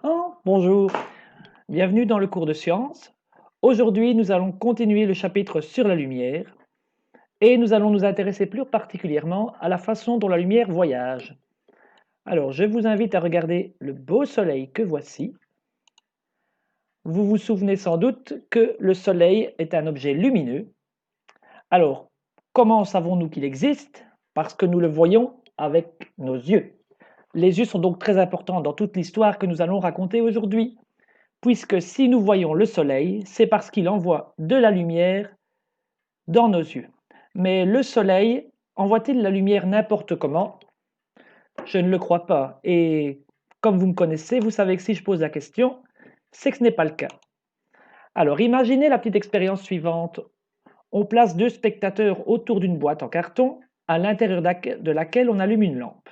Oh, bonjour, bienvenue dans le cours de sciences. Aujourd'hui, nous allons continuer le chapitre sur la lumière et nous allons nous intéresser plus particulièrement à la façon dont la lumière voyage. Alors, je vous invite à regarder le beau soleil que voici. Vous vous souvenez sans doute que le soleil est un objet lumineux. Alors, comment savons-nous qu'il existe? Parce que nous le voyons avec nos yeux. Les yeux sont donc très importants dans toute l'histoire que nous allons raconter aujourd'hui, puisque si nous voyons le soleil, c'est parce qu'il envoie de la lumière dans nos yeux. Mais le soleil envoie-t-il la lumière n'importe comment? Je ne le crois pas. Et comme vous me connaissez, vous savez que si je pose la question, c'est que ce n'est pas le cas. Alors imaginez la petite expérience suivante. On place deux spectateurs autour d'une boîte en carton, à l'intérieur de laquelle on allume une lampe.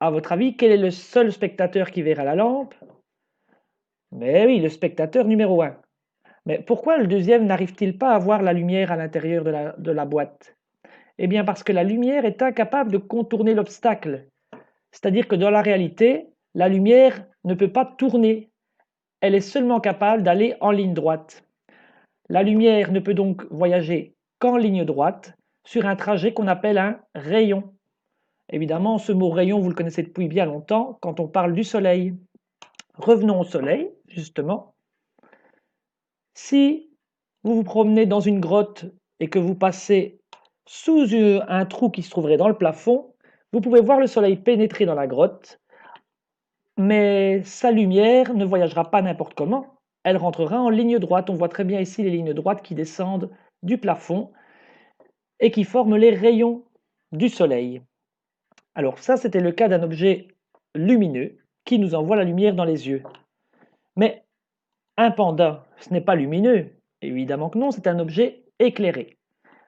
À votre avis, quel est le seul spectateur qui verra la lampe? Mais oui, le spectateur numéro un. Mais pourquoi le deuxième n'arrive-t-il pas à voir la lumière à l'intérieur de la boîte? Eh bien parce que la lumière est incapable de contourner l'obstacle. C'est-à-dire que dans la réalité, la lumière ne peut pas tourner. Elle est seulement capable d'aller en ligne droite. La lumière ne peut donc voyager qu'en ligne droite sur un trajet qu'on appelle un rayon. Évidemment, ce mot rayon, vous le connaissez depuis bien longtemps quand on parle du soleil. Revenons au soleil, justement. Si vous vous promenez dans une grotte et que vous passez sous un trou qui se trouverait dans le plafond, vous pouvez voir le soleil pénétrer dans la grotte, mais sa lumière ne voyagera pas n'importe comment. Elle rentrera en ligne droite. On voit très bien ici les lignes droites qui descendent du plafond et qui forment les rayons du soleil. Alors ça, c'était le cas d'un objet lumineux qui nous envoie la lumière dans les yeux. Mais un panda, ce n'est pas lumineux. Évidemment que non, c'est un objet éclairé.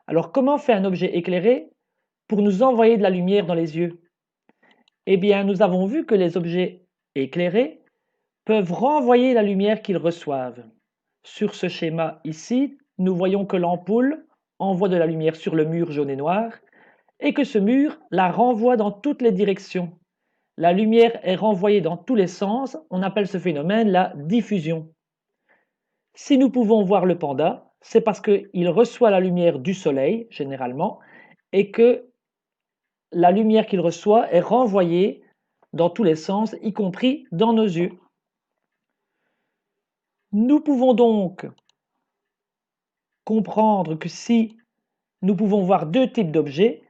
Alors comment fait un objet éclairé pour nous envoyer de la lumière dans les yeux? Eh bien, nous avons vu que les objets éclairés peuvent renvoyer la lumière qu'ils reçoivent. Sur ce schéma ici, nous voyons que l'ampoule envoie de la lumière sur le mur jaune et noir et que ce mur la renvoie dans toutes les directions. La lumière est renvoyée dans tous les sens, on appelle ce phénomène la diffusion. Si nous pouvons voir le panda, c'est parce qu'il reçoit la lumière du soleil, généralement, et que la lumière qu'il reçoit est renvoyée dans tous les sens, y compris dans nos yeux. Nous pouvons donc comprendre que si nous pouvons voir deux types d'objets,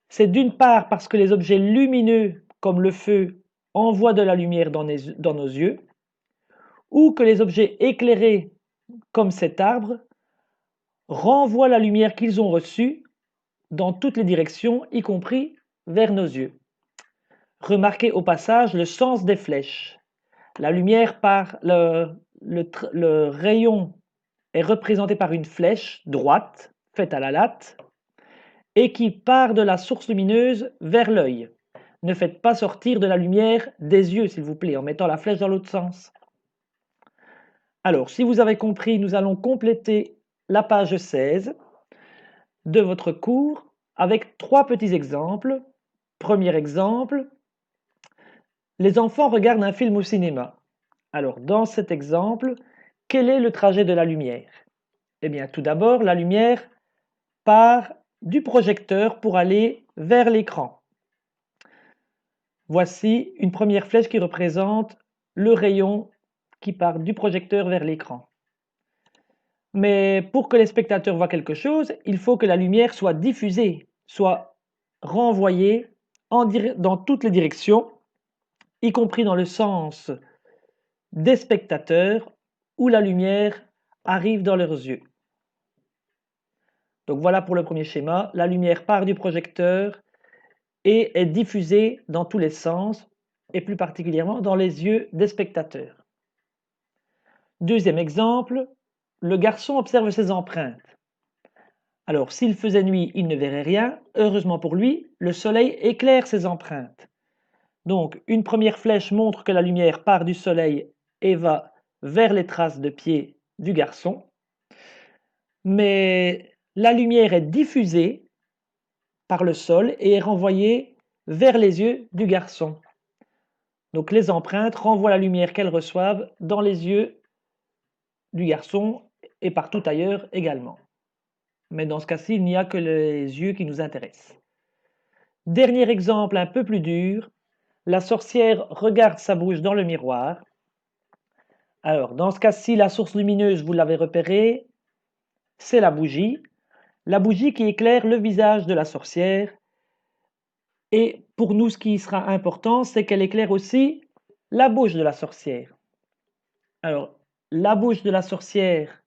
c'est d'une part parce que les objets lumineux, comme le feu, envoient de la lumière dans nos yeux, ou que les objets éclairés, comme cet arbre, renvoient la lumière qu'ils ont reçue dans toutes les directions, y compris vers nos yeux. Remarquez au passage le sens des flèches. La lumière par le rayon est représenté par une flèche droite, faite à la latte, et qui part de la source lumineuse vers l'œil. Ne faites pas sortir de la lumière des yeux, s'il vous plaît, en mettant la flèche dans l'autre sens. Alors, si vous avez compris, nous allons compléter la page 16 de votre cours avec trois petits exemples. Premier exemple, les enfants regardent un film au cinéma. Alors, dans cet exemple, quel est le trajet de la lumière? Eh bien, tout d'abord, la lumière part du projecteur pour aller vers l'écran. Voici une première flèche qui représente le rayon qui part du projecteur vers l'écran. Mais pour que les spectateurs voient quelque chose, il faut que la lumière soit diffusée, soit renvoyée dans toutes les directions, y compris dans le sens des spectateurs où la lumière arrive dans leurs yeux. Donc voilà pour le premier schéma, la lumière part du projecteur et est diffusée dans tous les sens, et plus particulièrement dans les yeux des spectateurs. Deuxième exemple, le garçon observe ses empreintes. Alors, s'il faisait nuit, il ne verrait rien. Heureusement pour lui, le soleil éclaire ses empreintes. Donc, une première flèche montre que la lumière part du soleil et va vers les traces de pied du garçon. Mais la lumière est diffusée par le sol et est renvoyée vers les yeux du garçon. Donc les empreintes renvoient la lumière qu'elles reçoivent dans les yeux du garçon et partout ailleurs également. Mais dans ce cas-ci, il n'y a que les yeux qui nous intéressent. Dernier exemple un peu plus dur, la sorcière regarde sa bouche dans le miroir. Alors, dans ce cas-ci, la source lumineuse, vous l'avez repérée, c'est la bougie qui éclaire le visage de la sorcière. Et pour nous, ce qui sera important, c'est qu'elle éclaire aussi la bouche de la sorcière. Alors, la bouche de la sorcière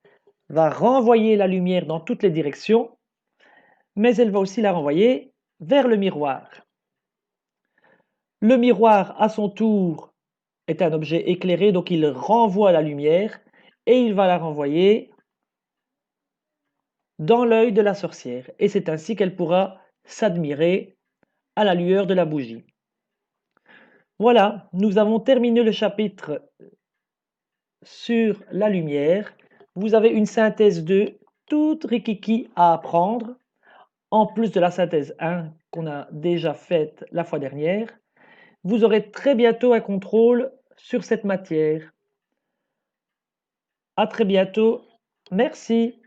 va renvoyer la lumière dans toutes les directions, mais elle va aussi la renvoyer vers le miroir. Le miroir, à son tour, est un objet éclairé, donc il renvoie la lumière et il va la renvoyer dans l'œil de la sorcière. Et c'est ainsi qu'elle pourra s'admirer à la lueur de la bougie. Voilà, nous avons terminé le chapitre sur la lumière. Vous avez une synthèse 2 toute rikiki à apprendre, en plus de la synthèse 1 qu'on a déjà faite la fois dernière. Vous aurez très bientôt un contrôle sur cette matière. À très bientôt. Merci.